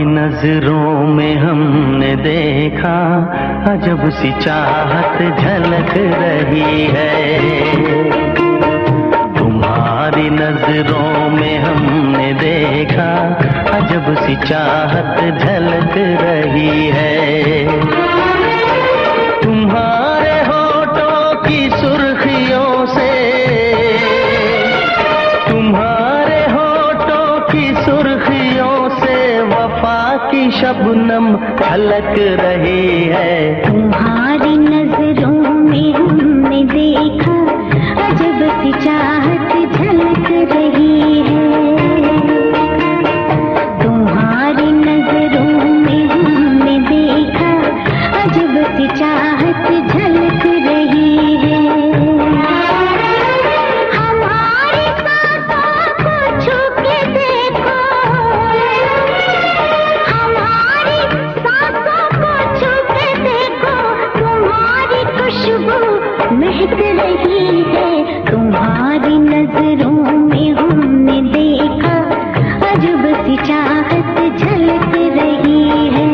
नजरों में हमने देखा अजब सी चाहत झलक रही है। तुम्हारी नजरों में हमने देखा अजब सी चाहत झलक रही है। तुम्हारे होठों की सुर्खियों से, तुम्हारे होठों की सुर्खियों से वफा की शबनम झलक रही है। तुम्हारी नजरों में हमने देखा अजब सी चाहत झलक रही है। तुम्हारी नजरों में हमने देखा अजब सी चाहत झलक रही है। हमारी सांसों को छू के देखो, हमारी सांसों को छू के देखो, तुम्हारी खुशबू महक रही है। तुम्हारी नजरों में हमने देखा अजब सी चाहत झलक रही है।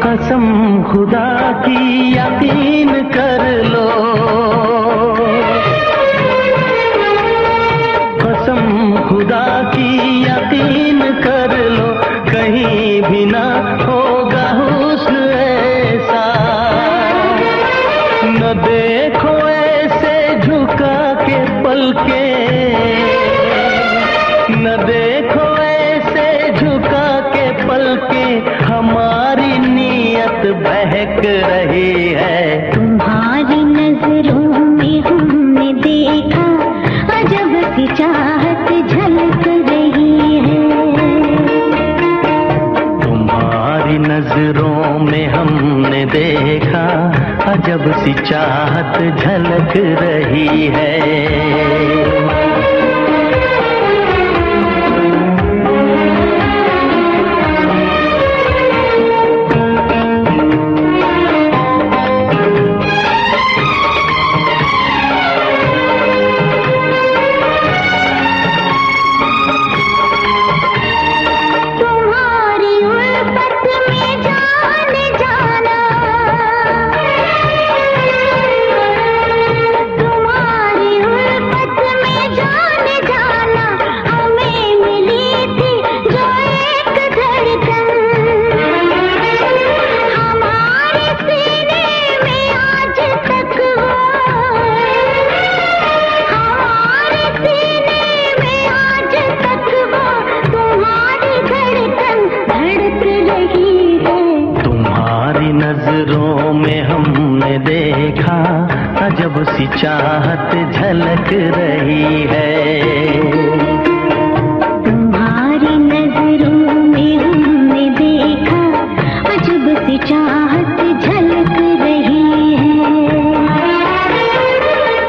कसम खुदा की यकीन कर लो, कसम खुदा की यकीन कर लो, कहीं भी ना होगा हुस्न ऐसा। न देखो ऐसे झुका के पलके, न देखो ऐसे झुका के पलके, हमारी नीयत बहक रही है। तुम्हारी नजरों में हमने देखा अजब सी चाहत झलक रही है। तुम्हारी नजरों में हमने देखा अजब सी चाहत झलक रही है। नजरों में हमने देखा अजब सी चाहत झलक रही है। तुम्हारी नजरों में हमने देखा अजब सी चाहत झलक रही है।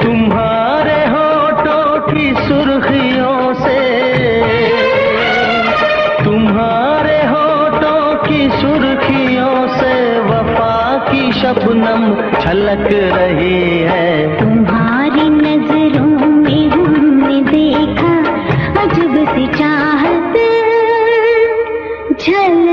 तुम्हारे होठों की सुर्खियों से, तुम्हारे होठों की सुर्खियों से वफा की शबनम झलक रही है। तुम्हारी नजरों में हमने देखा अजब सी चाहत झलक